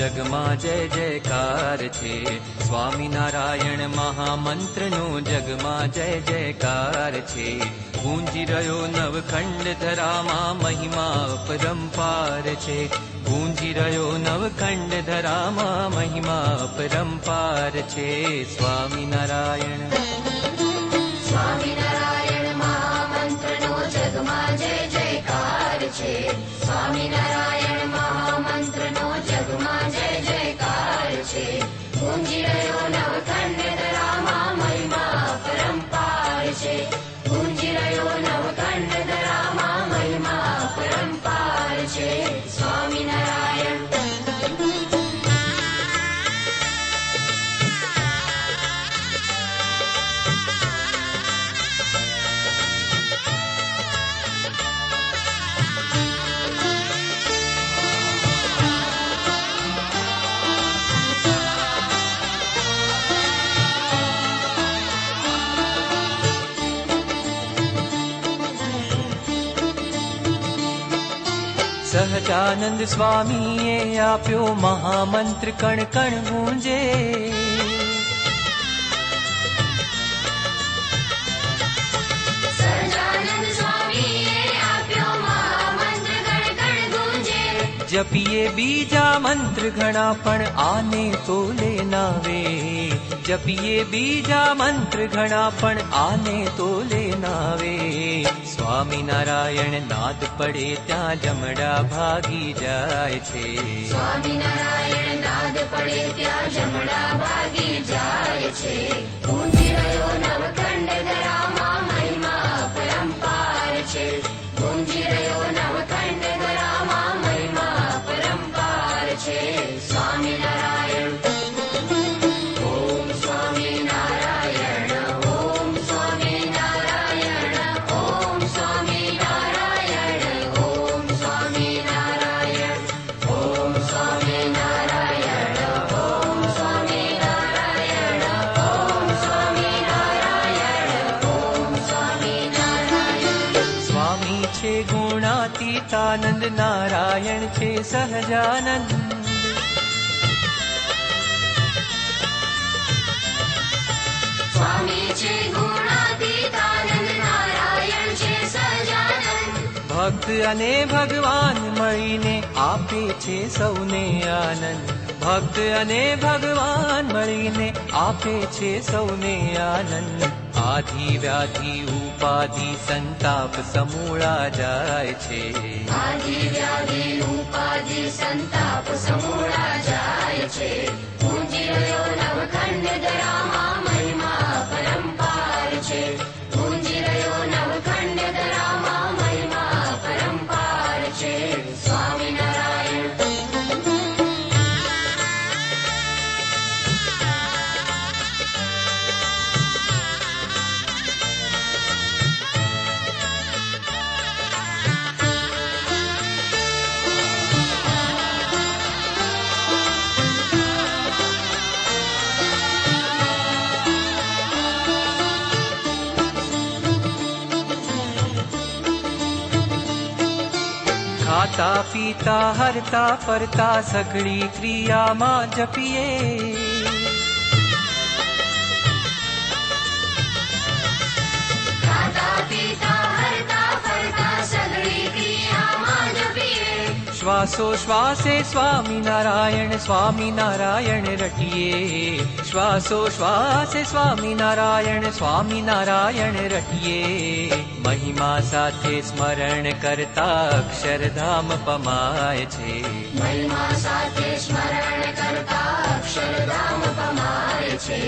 જગમાં જય જયકાર છે. સ્વામિનારાયણ મહામંત્રનો જગમાં જય જયકાર છે. ગુંજી રહ્યો નવખંડ ધરામાં મહિમા અપરંપાર છે. ગુંજી રહ્યો નવખંડ ધરામાં મહિમા અપરંપાર છે. સ્વામિનારાયણ સ્વામિનારાયણ મહામંત્રનો જગમાં જય જયકાર છે. સ્વામિનારાયણ મહામંત્રનો જગમાં જય જયકાર છે. ગુંજી રહ્યો નવખંડ ધરામાં મહિમા અપરંપાર છે. ગુંજી રહ્યો નવખંડ ધરામાં મહિમા અપરંપાર છે. સ્વામિનારાયણ સહજાનંદ સ્વામીએ આપ્યો મહામંત્ર કણ કણ ગુંજે. સહજાનંદ સ્વામીએ આપ્યો મહામંત્ર કણ કણ ગુંજે. જપીએ બીજા મંત્ર ઘણા પણ આને તોલે નાવે. જપીએ બીજા મંત્ર ઘણા પણ આને તોલે નાવે. સ્વામિનારાયણ નાદ પડે ત્યાં જમડા ભાગી જાય છે. સ્વામિનારાયણ નાદ પડે ત્યાં જમણા ભાગી જાય છે. ગુંજી રહ્યો નવખંડ ધરામાં મહિમા અપરંપાર છે. ગુંજી રહ્યો નવખંડ ધરામાં મહિમા અપરંપાર છે. સ્વામિનારાયણ ઓમ સ્વામિનારાયણ ઓમ સ્વામિનારાયણ ઓમ સ્વામિનારાયણ ઓમ સ્વામિનારાયણ ઓમ સ્વામિનારાયણ ઓમ સ્વામિનારાયણ ઓમ સ્વામિનારાયણ ઓમ સ્વામિનારાયણ. સ્વામી છે ગુણાતીતાનંદ, નારાયણ છે સહજાનંદ. સ્વામી છે ગુણાતીતાનંદ, નારાયણ છે સહજાનંદ. ભક્ત અને ભગવાન મળીને આપે છે સૌને આનંદ. ભક્ત અને ભગવાન મળીને આપે છે સૌને આનંદ. આધિ વ્યાધિ ઉપાધિ સંતાપ સમૂળા જાય છે. આધિ વ્યાધિ ઉપાધિ સંતાપ સમૂળા જાય છે. ગુંજી રહ્યો નવખંડ ધરામાં મહિમા અપરંપાર છે. ગુંજી રહ્યો નવખંડ ધરામાં મહિમા અપરંપાર છે. સ્વામિનારાયણ ખાતા પીતા હરતા ફરતા સઘળી ક્રિયામાં જપીએ. ખાતા પીતા હરતા ફરતા સઘળી ક્રિયામાં જપીએ. શ્વાસો શ્વાસે સ્વામિનારાયણ સ્વામિનારાયણ રટીએ. શ્વાસો શ્વાસે સ્વામિનારાયણ સ્વામિનારાયણ રટીએ. મહિમા સાથે સ્મરણ કરતા અક્ષરધામ પમાય છે. મહિમા સાથે સ્મરણ કરતા અક્ષરધામ પમાય છે.